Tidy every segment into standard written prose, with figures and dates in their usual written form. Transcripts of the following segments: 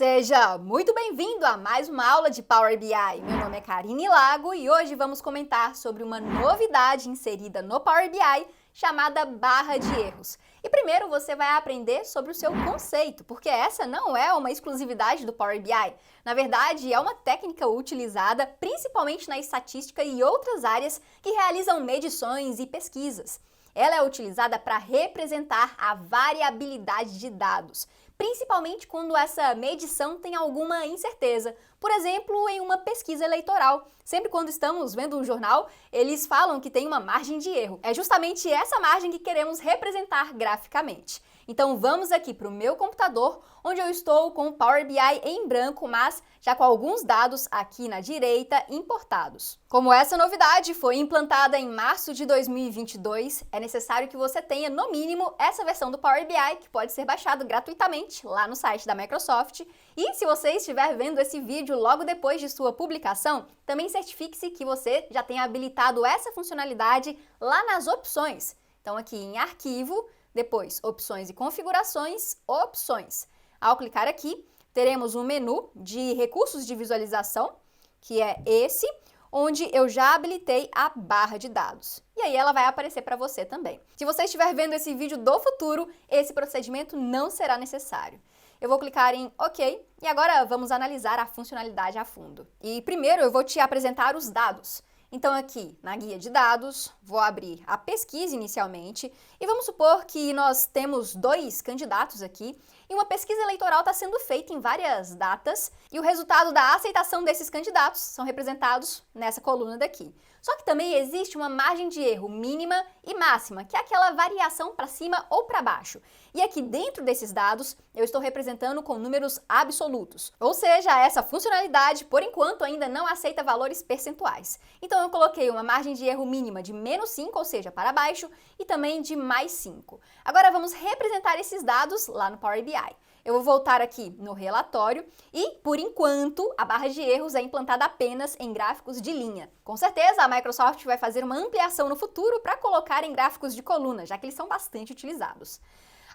Seja muito bem-vindo a mais uma aula de Power BI. Meu nome é Karine Lago e hoje vamos comentar sobre uma novidade inserida no Power BI chamada barra de erros. E primeiro você vai aprender sobre o seu conceito, porque essa não é uma exclusividade do Power BI. Na verdade, é uma técnica utilizada principalmente na estatística e outras áreas que realizam medições e pesquisas. Ela é utilizada para representar a variabilidade de dados, principalmente quando essa medição tem alguma incerteza. Por exemplo, em uma pesquisa eleitoral. Sempre quando estamos vendo um jornal, eles falam que tem uma margem de erro. É justamente essa margem que queremos representar graficamente. Então vamos aqui para o meu computador, onde eu estou com o Power BI em branco, mas já com alguns dados aqui na direita importados. Como essa novidade foi implantada em março de 2022, é necessário que você tenha, no mínimo, essa versão do Power BI, que pode ser baixado gratuitamente lá no site da Microsoft. E se você estiver vendo esse vídeo logo depois de sua publicação, também certifique-se que você já tenha habilitado essa funcionalidade lá nas opções. Então aqui em Arquivo, depois Opções e Configurações, Opções. Ao clicar aqui, teremos um menu de recursos de visualização, que é esse, onde eu já habilitei a barra de dados. E aí ela vai aparecer para você também. Se você estiver vendo esse vídeo do futuro, esse procedimento não será necessário. Eu vou clicar em OK e agora vamos analisar a funcionalidade a fundo. E primeiro eu vou te apresentar os dados. Então aqui na guia de dados, vou abrir a pesquisa inicialmente e vamos supor que nós temos dois candidatos aqui e uma pesquisa eleitoral está sendo feita em várias datas e o resultado da aceitação desses candidatos são representados nessa coluna daqui. Só que também existe uma margem de erro mínima e máxima, que é aquela variação para cima ou para baixo. E aqui dentro desses dados, eu estou representando com números absolutos. Ou seja, essa funcionalidade, por enquanto, ainda não aceita valores percentuais. Então eu coloquei uma margem de erro mínima de -5, ou seja, para baixo, e também de +5. Agora vamos representar esses dados lá no Power BI. Eu vou voltar aqui no relatório e, por enquanto, a barra de erros é implantada apenas em gráficos de linha. Com certeza, a Microsoft vai fazer uma ampliação no futuro para colocar em gráficos de coluna, já que eles são bastante utilizados.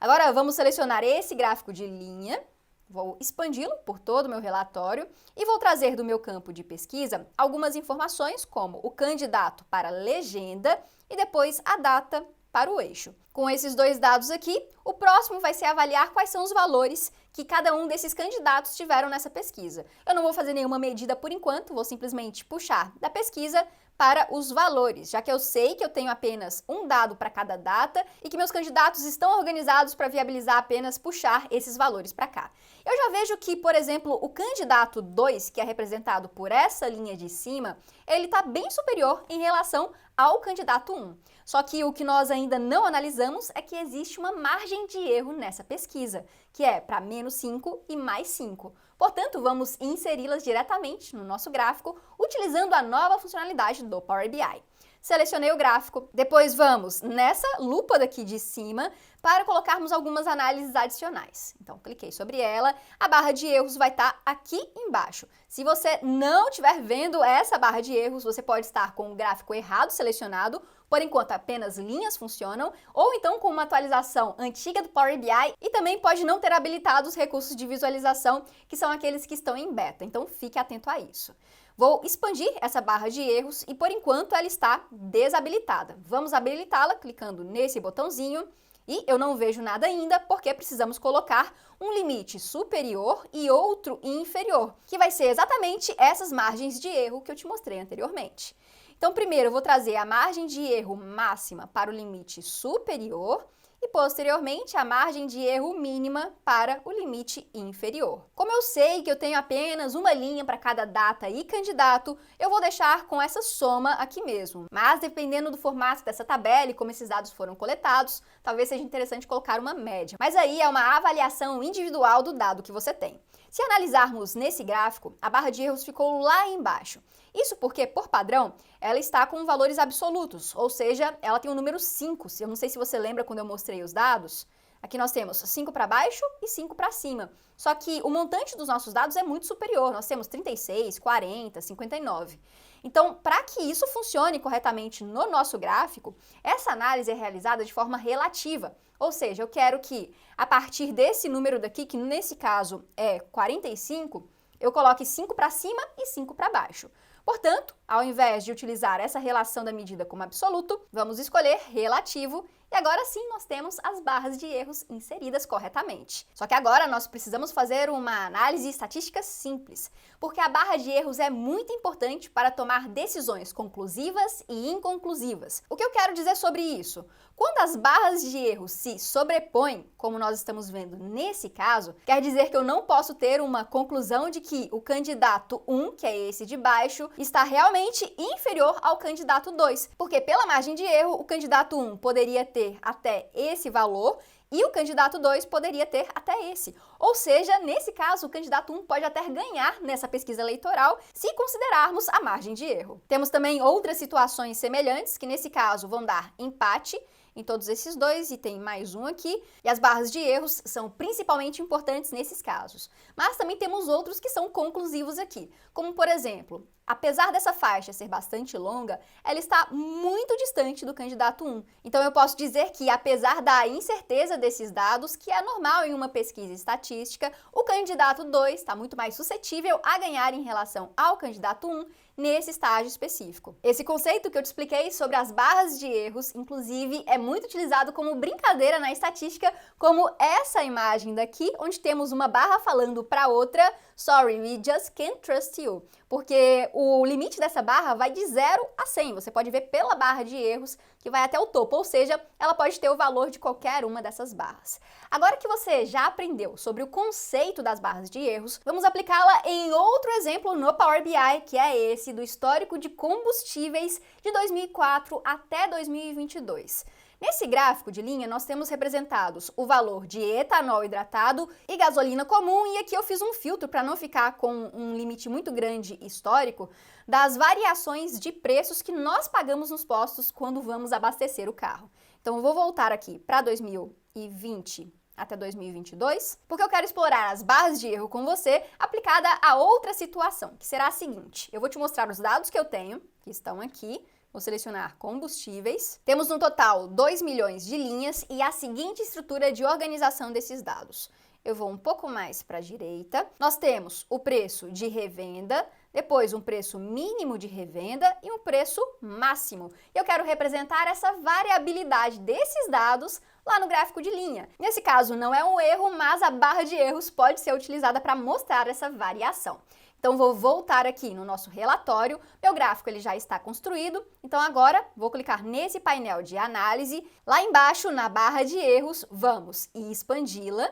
Agora, vamos selecionar esse gráfico de linha, vou expandi-lo por todo o meu relatório e vou trazer do meu campo de pesquisa algumas informações, como o candidato para legenda e depois a data para o eixo. Com esses dois dados aqui, o próximo vai ser avaliar quais são os valores que cada um desses candidatos tiveram nessa pesquisa. Eu não vou fazer nenhuma medida por enquanto, vou simplesmente puxar da pesquisa para os valores, já que eu sei que eu tenho apenas um dado para cada data e que meus candidatos estão organizados para viabilizar apenas puxar esses valores para cá. Eu já vejo que, por exemplo, o candidato 2, que é representado por essa linha de cima, ele está bem superior em relação ao candidato 1. Só que o que nós ainda não analisamos é que existe uma margem de erro nessa pesquisa, que é para -5 e +5. Portanto, vamos inseri-las diretamente no nosso gráfico, utilizando a nova funcionalidade do Power BI. Selecionei o gráfico, depois vamos nessa lupa daqui de cima para colocarmos algumas análises adicionais. Então, cliquei sobre ela, a barra de erros vai estar aqui embaixo. Se você não estiver vendo essa barra de erros, você pode estar com o gráfico errado selecionado, por enquanto apenas linhas funcionam, ou então com uma atualização antiga do Power BI e também pode não ter habilitado os recursos de visualização, que são aqueles que estão em beta, então fique atento a isso. Vou expandir essa barra de erros e por enquanto ela está desabilitada. Vamos habilitá-la clicando nesse botãozinho e eu não vejo nada ainda porque precisamos colocar um limite superior e outro inferior, que vai ser exatamente essas margens de erro que eu te mostrei anteriormente. Então, primeiro eu vou trazer a margem de erro máxima para o limite superior e, posteriormente, a margem de erro mínima para o limite inferior. Como eu sei que eu tenho apenas uma linha para cada data e candidato, eu vou deixar com essa soma aqui mesmo. Mas, dependendo do formato dessa tabela e como esses dados foram coletados, talvez seja interessante colocar uma média. Mas aí é uma avaliação individual do dado que você tem. Se analisarmos nesse gráfico, a barra de erros ficou lá embaixo. Isso porque, por padrão, ela está com valores absolutos, ou seja, ela tem o número 5. Eu não sei se você lembra quando eu mostrei os dados. Aqui nós temos 5 para baixo e 5 para cima. Só que o montante dos nossos dados é muito superior. Nós temos 36, 40, 59. Então, para que isso funcione corretamente no nosso gráfico, essa análise é realizada de forma relativa. Ou seja, eu quero que, a partir desse número daqui, que nesse caso é 45, eu coloque 5 para cima e 5 para baixo. Portanto, ao invés de utilizar essa relação da medida como absoluto, vamos escolher relativo e agora sim nós temos as barras de erros inseridas corretamente. Só que agora nós precisamos fazer uma análise estatística simples, porque a barra de erros é muito importante para tomar decisões conclusivas e inconclusivas. O que eu quero dizer sobre isso? Quando as barras de erros se sobrepõem, como nós estamos vendo nesse caso, quer dizer que eu não posso ter uma conclusão de que o candidato 1, que é esse de baixo, está realmente inferior ao candidato 2, porque pela margem de erro, o candidato 1 poderia ter até esse valor e o candidato 2 poderia ter até esse. Ou seja, nesse caso, o candidato 1 pode até ganhar nessa pesquisa eleitoral se considerarmos a margem de erro. Temos também outras situações semelhantes, que nesse caso vão dar empate em todos esses dois, e tem mais um aqui, e as barras de erros são principalmente importantes nesses casos. Mas também temos outros que são conclusivos aqui, como por exemplo, apesar dessa faixa ser bastante longa, ela está muito distante do candidato 1. Então eu posso dizer que, apesar da incerteza desses dados, que é normal em uma pesquisa estatística, o candidato 2 está muito mais suscetível a ganhar em relação ao candidato 1 nesse estágio específico. Esse conceito que eu te expliquei sobre as barras de erros, inclusive, é muito utilizado como brincadeira na estatística, como essa imagem daqui, onde temos uma barra falando para outra, "Sorry, we just can't trust you", porque o limite dessa barra vai de 0 a 100. Você pode ver pela barra de erros que vai até o topo, ou seja, ela pode ter o valor de qualquer uma dessas barras. Agora que você já aprendeu sobre o conceito das barras de erros, vamos aplicá-la em outro exemplo no Power BI, que é esse do histórico de combustíveis de 2004 até 2022. Nesse gráfico de linha, nós temos representados o valor de etanol hidratado e gasolina comum, e aqui eu fiz um filtro para não ficar com um limite muito grande histórico das variações de preços que nós pagamos nos postos quando vamos abastecer o carro. Então, eu vou voltar aqui para 2020 até 2022, porque eu quero explorar as barras de erro com você aplicada a outra situação, que será a seguinte. Eu vou te mostrar os dados que eu tenho, que estão aqui. Vou selecionar combustíveis. Temos no total 2 milhões de linhas e a seguinte estrutura de organização desses dados. Eu vou um pouco mais para a direita. Nós temos o preço de revenda, depois um preço mínimo de revenda e um preço máximo. Eu quero representar essa variabilidade desses dados lá no gráfico de linha. Nesse caso não é um erro, mas a barra de erros pode ser utilizada para mostrar essa variação. Então, vou voltar aqui no nosso relatório, meu gráfico ele já está construído, então agora vou clicar nesse painel de análise, lá embaixo na barra de erros, vamos expandi-la,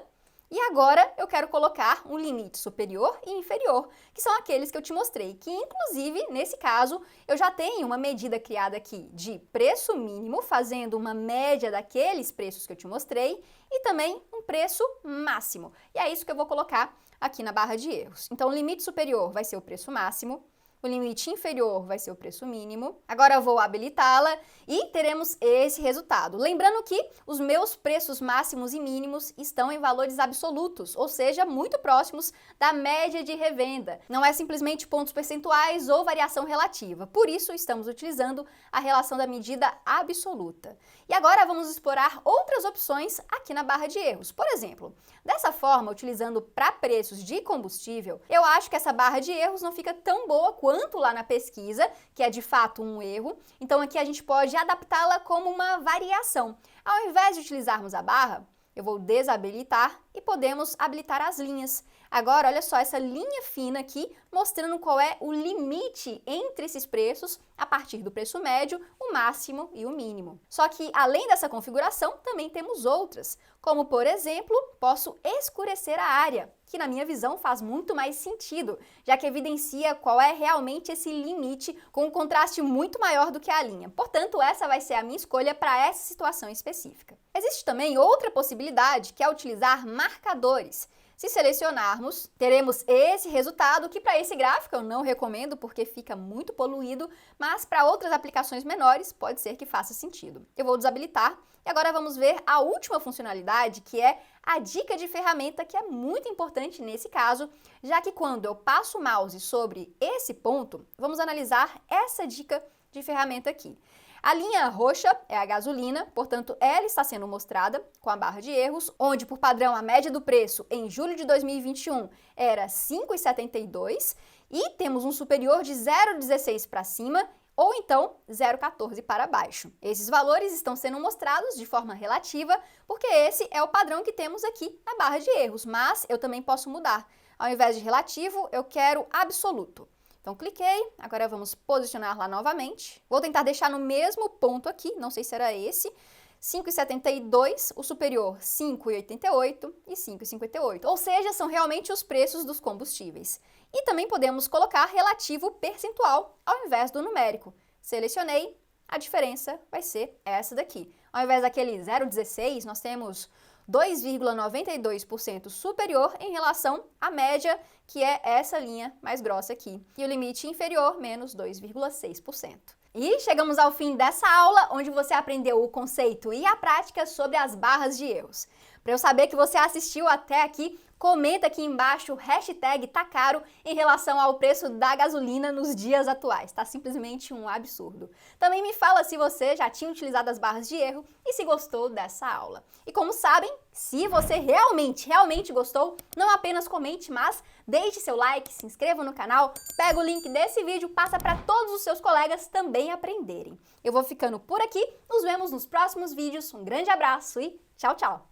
e agora eu quero colocar um limite superior e inferior, que são aqueles que eu te mostrei, que inclusive, nesse caso, eu já tenho uma medida criada aqui de preço mínimo, fazendo uma média daqueles preços que eu te mostrei, e também um preço máximo. E é isso que eu vou colocar aqui na barra de erros. Então, o limite superior vai ser o preço máximo, o limite inferior vai ser o preço mínimo. Agora eu vou habilitá-la e teremos esse resultado. Lembrando que os meus preços máximos e mínimos estão em valores absolutos, ou seja, muito próximos da média de revenda. Não é simplesmente pontos percentuais ou variação relativa. Por isso, estamos utilizando a relação da medida absoluta. E agora vamos explorar outras opções aqui na barra de erros. Por exemplo, dessa forma, utilizando para preços de combustível, eu acho que essa barra de erros não fica tão boa quanto lá na pesquisa, que é de fato um erro. Então aqui a gente pode adaptá-la como uma variação. Ao invés de utilizarmos a barra, eu vou desabilitar e podemos habilitar as linhas. Agora, olha só essa linha fina aqui, mostrando qual é o limite entre esses preços, a partir do preço médio, o máximo e o mínimo. Só que, além dessa configuração, também temos outras, como, por exemplo, posso escurecer a área, que na minha visão faz muito mais sentido, já que evidencia qual é realmente esse limite com um contraste muito maior do que a linha. Portanto, essa vai ser a minha escolha para essa situação específica. Existe também outra possibilidade, que é utilizar marcadores. Se selecionarmos, teremos esse resultado que para esse gráfico eu não recomendo porque fica muito poluído, mas para outras aplicações menores pode ser que faça sentido. Eu vou desabilitar e agora vamos ver a última funcionalidade, que é a dica de ferramenta, que é muito importante nesse caso, já que quando eu passo o mouse sobre esse ponto, vamos analisar essa dica de ferramenta aqui. A linha roxa é a gasolina, portanto, ela está sendo mostrada com a barra de erros, onde, por padrão, a média do preço em julho de 2021 era 5,72 e temos um superior de 0,16 para cima ou então 0,14 para baixo. Esses valores estão sendo mostrados de forma relativa, porque esse é o padrão que temos aqui na barra de erros, mas eu também posso mudar. Ao invés de relativo, eu quero absoluto. Então, cliquei, agora vamos posicionar lá novamente. Vou tentar deixar no mesmo ponto aqui, não sei se era esse, 5,72, o superior 5,88 e 5,58. Ou seja, são realmente os preços dos combustíveis. E também podemos colocar relativo percentual ao invés do numérico. Selecionei, a diferença vai ser essa daqui. Ao invés daquele 0,16, nós temos 2,92% superior em relação à média, que é essa linha mais grossa aqui. E o limite inferior, menos 2,6%. E chegamos ao fim dessa aula, onde você aprendeu o conceito e a prática sobre as barras de erros. Para eu saber que você assistiu até aqui, comenta aqui embaixo o hashtag tá caro em relação ao preço da gasolina nos dias atuais. Tá simplesmente um absurdo. Também me fala se você já tinha utilizado as barras de erro e se gostou dessa aula. E como sabem, se você realmente gostou, não apenas comente, mas deixe seu like, se inscreva no canal, pega o link desse vídeo, passa para todos os seus colegas também aprenderem. Eu vou ficando por aqui, nos vemos nos próximos vídeos, um grande abraço e tchau, tchau!